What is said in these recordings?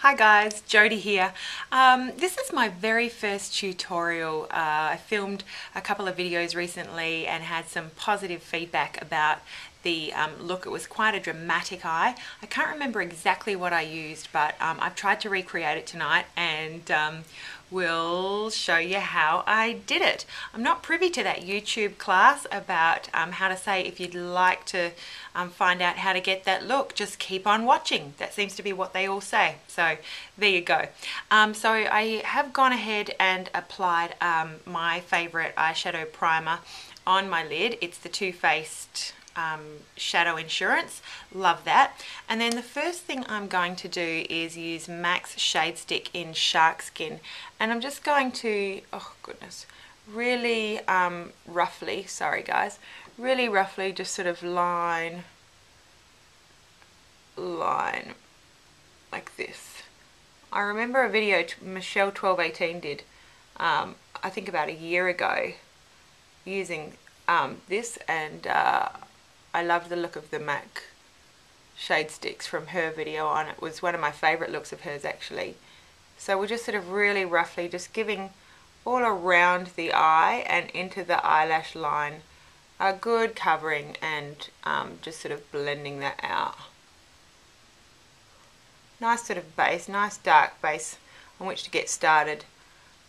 Hi guys, Jody here. This is my very first tutorial. I filmed a couple of videos recently and had some positive feedback about the look. It was quite a dramatic eye. I can't remember exactly what I used, but I've tried to recreate it tonight and we'll show you how I did it. I'm not privy to that YouTube class about how to say if you'd like to find out how to get that look, just keep on watching. That seems to be what they all say. So there you go. So I have gone ahead and applied my favorite eyeshadow primer on my lid. It's the Too Faced Shadow Insurance. Love that. And then the first thing I'm going to do is use MAC's Shade Stick in Shark Skin, and I'm just going to, oh goodness, really roughly, sorry guys, really roughly just sort of line like this. I remember a video Michelle 1218 did I think about a year ago using this, and I loved the look of the MAC shade sticks from her video on it. It was one of my favorite looks of hers actually. So we're just sort of really roughly just giving all around the eye and into the eyelash line a good covering, and just sort of blending that out. Nice sort of base, nice dark base on which to get started.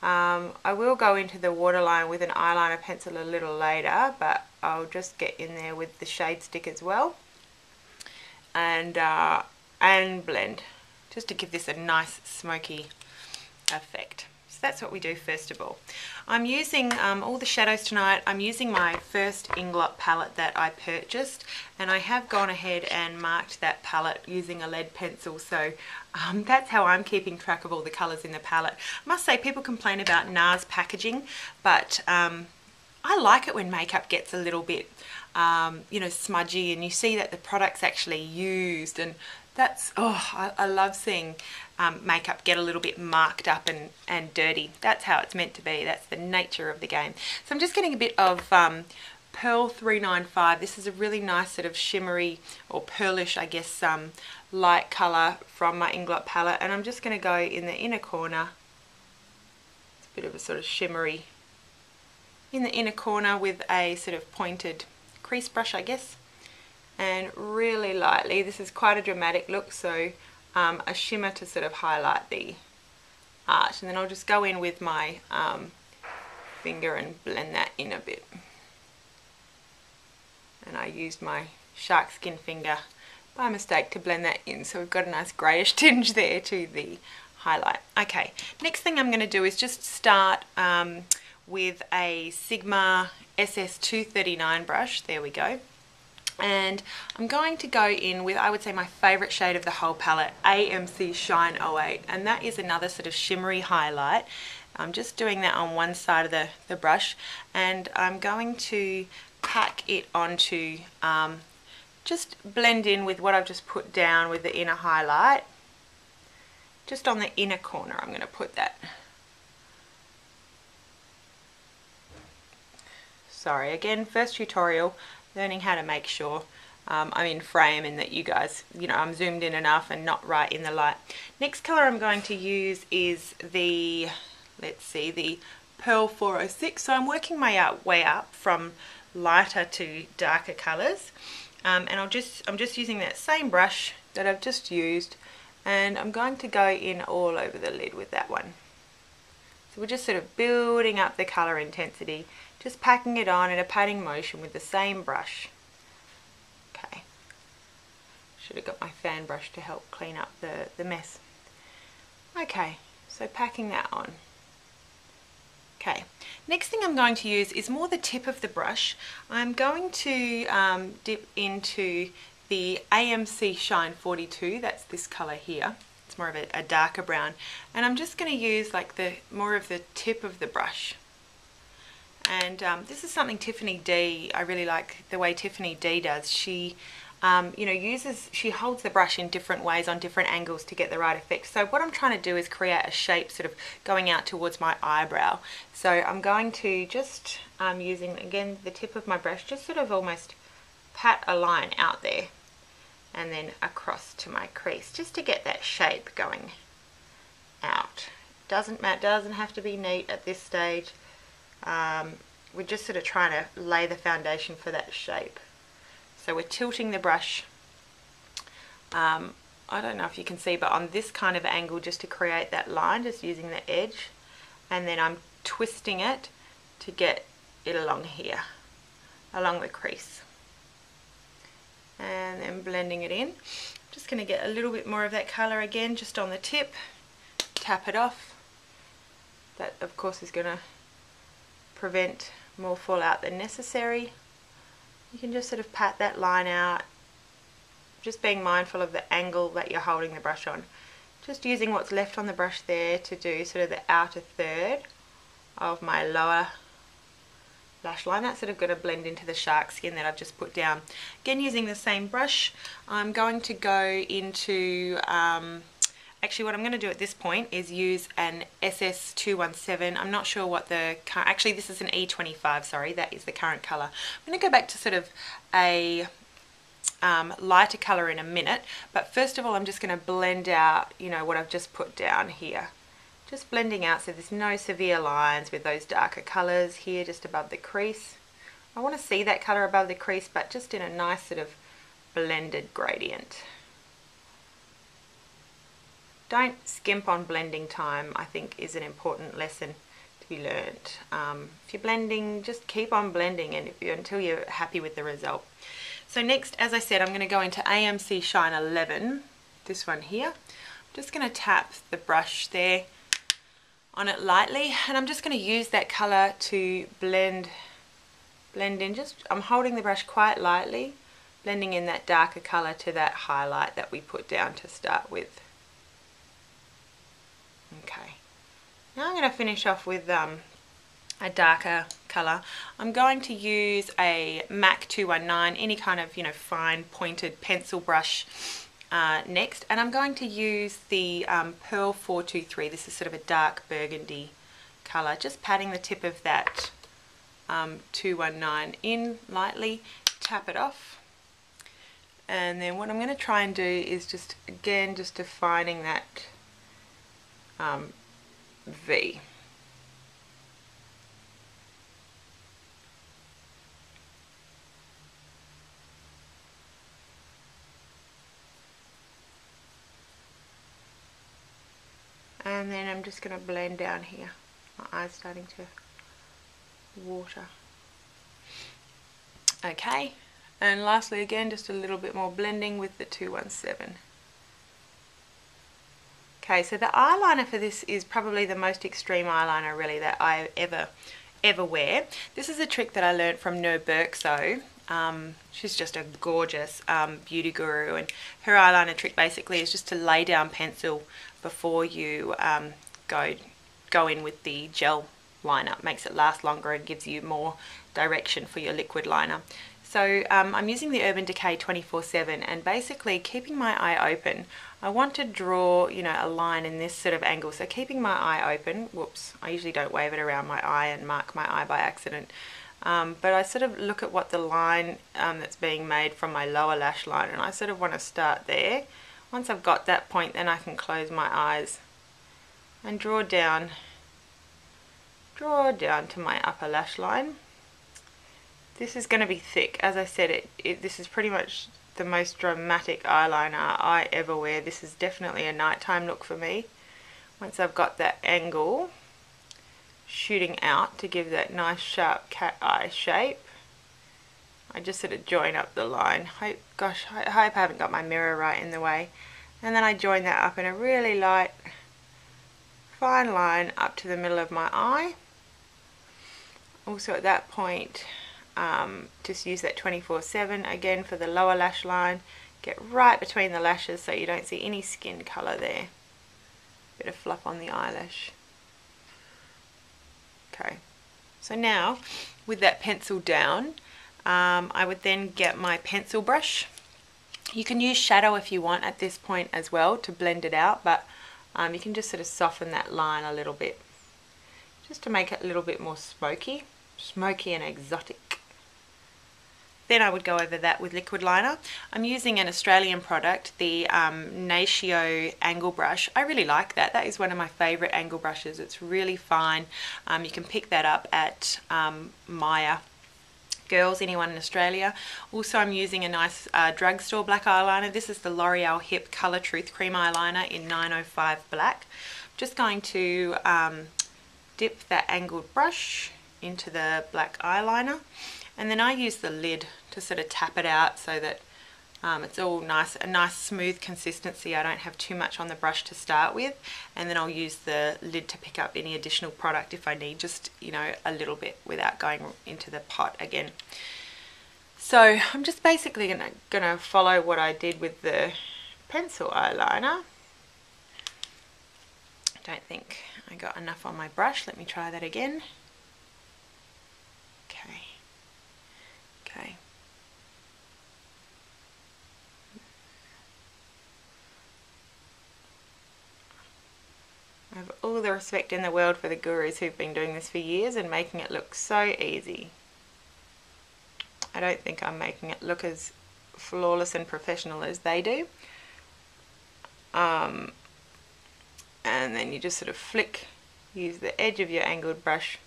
I will go into the waterline with an eyeliner pencil a little later, but I'll just get in there with the shade stick as well, and blend just to give this a nice smoky effect. So that's what we do first of all. I'm using all the shadows tonight. I'm using my first Inglot palette that I purchased, and I have gone ahead and marked that palette using a lead pencil, so that's how I'm keeping track of all the colours in the palette. I must say, people complain about NARS packaging, but I like it when makeup gets a little bit you know, smudgy, and you see that the product's actually used, and that's, oh, I love seeing makeup get a little bit marked up and dirty. That's how it's meant to be. That's the nature of the game. So I'm just getting a bit of Pearl 395. This is a really nice sort of shimmery or pearlish, I guess, light colour from my Inglot palette, and I'm just going to go in the inner corner. It's a bit of a sort of shimmery in the inner corner with a sort of pointed crease brush, I guess, and really lightly. This is quite a dramatic look, so a shimmer to sort of highlight the art, and then I'll just go in with my finger and blend that in a bit. And I used my shark skin finger by mistake to blend that in, so we've got a nice greyish tinge there to the highlight. Okay, next thing I'm going to do is just start with a Sigma SS239 brush. There we go. And I'm going to go in with, I would say, my favourite shade of the whole palette, AMC Shine 08, and that is another sort of shimmery highlight. I'm just doing that on one side of the brush, and I'm going to pack it onto, just blend in with what I've just put down with the inner highlight. Just on the inner corner I'm going to put that. Sorry, again, first tutorial, learning how to make sure I'm in frame and that you guys, you know, I'm zoomed in enough and not right in the light. Next colour I'm going to use is the, let's see, the Pearl 406. So I'm working my way up from lighter to darker colours, and I'm just using that same brush that I've just used, and I'm going to go in all over the lid with that one. So we're just sort of building up the colour intensity, just packing it on in a patting motion with the same brush. Okay, should have got my fan brush to help clean up the mess. Okay, so packing that on. Okay, next thing I'm going to use is more the tip of the brush. I'm going to dip into the AMC Shine 42, that's this colour here. It's more of a darker brown, and I'm just going to use like more of the tip of the brush. And this is something Tiffany D, I really like the way Tiffany D does. She you know, she holds the brush in different ways on different angles to get the right effect. So what I'm trying to do is create a shape sort of going out towards my eyebrow. So I'm going to just using again the tip of my brush, just sort of almost pat a line out there and then across to my crease just to get that shape going. out. Doesn't have to be neat at this stage. We're just sort of trying to lay the foundation for that shape. So we're tilting the brush, I don't know if you can see, but on this kind of angle, just to create that line, just using the edge, and then I'm twisting it to get it along here, along the crease, and then blending it in. Just going to get a little bit more of that colour again, just on the tip, tap it off. That of course is going to prevent more fallout than necessary. You can just sort of pat that line out, just being mindful of the angle that you're holding the brush on. Just using what's left on the brush there to do sort of the outer third of my lower lash line. That's sort of going to blend into the shark skin that I've just put down. Again, using the same brush, I'm going to go into, actually what I'm going to do at this point is use an SS217. I'm not sure what the, actually this is an E25, sorry, that is the current colour. I'm going to go back to sort of a lighter colour in a minute, but first of all I'm just going to blend out, you know, what I've just put down here. Just blending out so there's no severe lines with those darker colours here just above the crease. I want to see that colour above the crease, but just in a nice sort of blended gradient. Don't skimp on blending time, I think is an important lesson to be learnt. If you're blending, just keep on blending until you're happy with the result. So next, as I said, I'm going to go into AMC Shine 11, this one here. I'm just going to tap the brush there on it lightly, and I'm just going to use that colour to blend in. Just, I'm holding the brush quite lightly, blending in that darker colour to that highlight that we put down to start with. Okay, now I'm going to finish off with a darker colour. I'm going to use a MAC 219, any kind of, you know, fine pointed pencil brush next, and I'm going to use the Pearl 423. This is sort of a dark burgundy colour. Just patting the tip of that 219 in lightly, tap it off, and then what I'm going to try and do is just again just defining that V. And then I'm just going to blend down here. My eye's starting to water. Okay, and lastly again just a little bit more blending with the 217. Okay, so the eyeliner for this is probably the most extreme eyeliner really that I ever wear. This is a trick that I learned from No Berkso. She's just a gorgeous beauty guru, and her eyeliner trick basically is just to lay down pencil before you go in with the gel liner. It makes it last longer and gives you more direction for your liquid liner. So I'm using the Urban Decay 24/7, and basically keeping my eye open, I want to draw, you know, a line in this sort of angle. So keeping my eye open, whoops, I usually don't wave it around my eye and mark my eye by accident. But I sort of look at what the line that's being made from my lower lash line, and I sort of want to start there. Once I've got that point, then I can close my eyes and draw down to my upper lash line. This is going to be thick. As I said, this is pretty much the most dramatic eyeliner I ever wear. This is definitely a nighttime look for me. Once I've got that angle shooting out to give that nice sharp cat eye shape, I just sort of join up the line. Gosh, I hope I haven't got my mirror right in the way. And then I join that up in a really light, fine line up to the middle of my eye. Also at that point, just use that 24/7 again for the lower lash line. Get right between the lashes so you don't see any skin colour there. Bit of fluff on the eyelash. Okay, so now with that pencil down, I would then get my pencil brush. You can use shadow if you want at this point as well to blend it out, but you can just sort of soften that line a little bit just to make it a little bit more smoky and exotic. Then I would go over that with liquid liner. I'm using an Australian product, the Eyeshadow angle brush. I really like that. That is one of my favourite angle brushes. It's really fine. You can pick that up at Maya. Girls, anyone in Australia. Also, I'm using a nice drugstore black eyeliner. This is the L'Oreal Hip Colour Truth Cream Eyeliner in 905 Black. Just going to dip that angled brush into the black eyeliner, and then I use the lid to sort of tap it out so that it's all nice, a nice smooth consistency. I don't have too much on the brush to start with, and then I'll use the lid to pick up any additional product if I need, just, you know, a little bit without going into the pot again. So I'm just basically gonna follow what I did with the pencil eyeliner. I don't think I got enough on my brush. Let me try that again. Okay. I have all the respect in the world for the gurus who've been doing this for years and making it look so easy. I don't think I'm making it look as flawless and professional as they do. And then you just sort of use the edge of your angled brush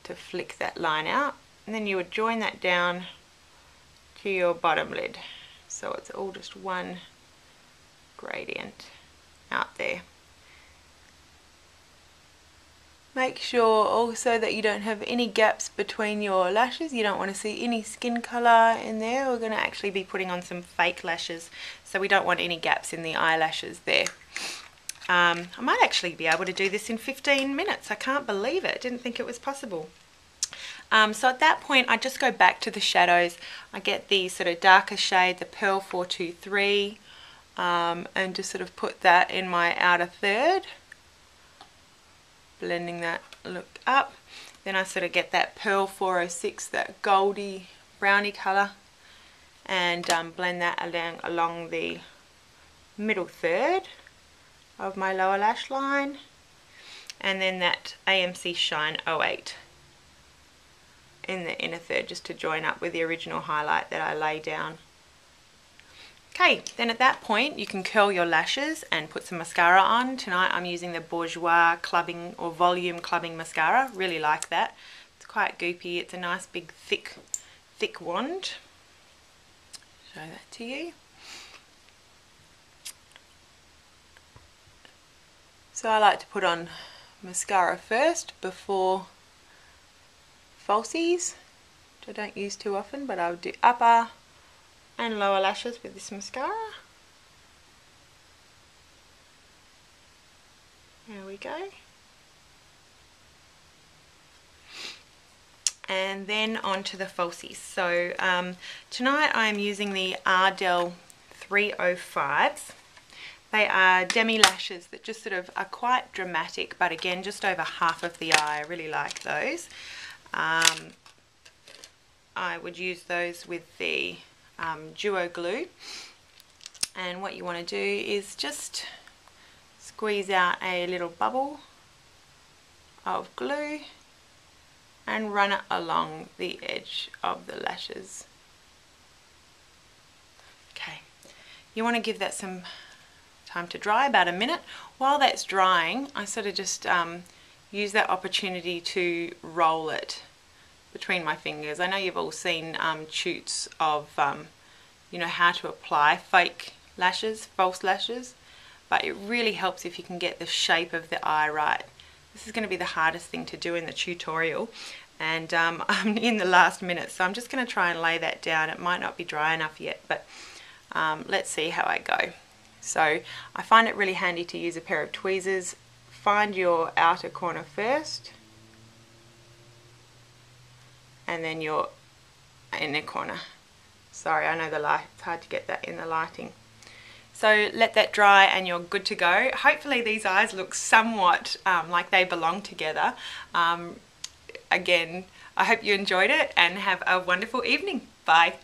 to flick that line out, and then you would join that down to your bottom lid, so it's all just one gradient out there. Make sure also that you don't have any gaps between your lashes. You don't want to see any skin colour in there. We're going to actually be putting on some fake lashes, so we don't want any gaps in the eyelashes there. I might actually be able to do this in 15 minutes. I can't believe it. Didn't think it was possible. So at that point I just go back to the shadows. I get the sort of darker shade, the Pearl 423, and just sort of put that in my outer third, blending that look up. Then I sort of get that Pearl 406, that goldy browny colour, and blend that along the middle third of my lower lash line, and then that AMC Shine 08 in the inner third, just to join up with the original highlight that I lay down. Okay, then at that point you can curl your lashes and put some mascara on. Tonight I'm using the Bourjois Clubbing or Volume Clubbing Mascara. Really like that. It's quite goopy. It's a nice big thick wand. Show that to you. So I like to put on mascara first before falsies, which I don't use too often, but I'll do upper and lower lashes with this mascara. There we go. And then on to the falsies. So tonight I'm using the Ardell 305s. They are demi lashes that just sort of are quite dramatic, but again just over half of the eye. I really like those. I would use those with the Duo glue, and what you want to do is just squeeze out a little bubble of glue and run it along the edge of the lashes. Okay, you want to give that some time to dry, about a minute. While that's drying, I sort of just use that opportunity to roll it between my fingers. I know you've all seen shoots of you know, how to apply fake lashes, false lashes, but it really helps if you can get the shape of the eye right. This is going to be the hardest thing to do in the tutorial, and I'm in the last minute, so I'm just going to try and lay that down. It might not be dry enough yet, but let's see how I go. So I find it really handy to use a pair of tweezers. Find your outer corner first, and then your inner corner. Sorry, I know the light, it's hard to get that in the lighting. So let that dry and you're good to go. Hopefully these eyes look somewhat like they belong together. Again, I hope you enjoyed it and have a wonderful evening. Bye.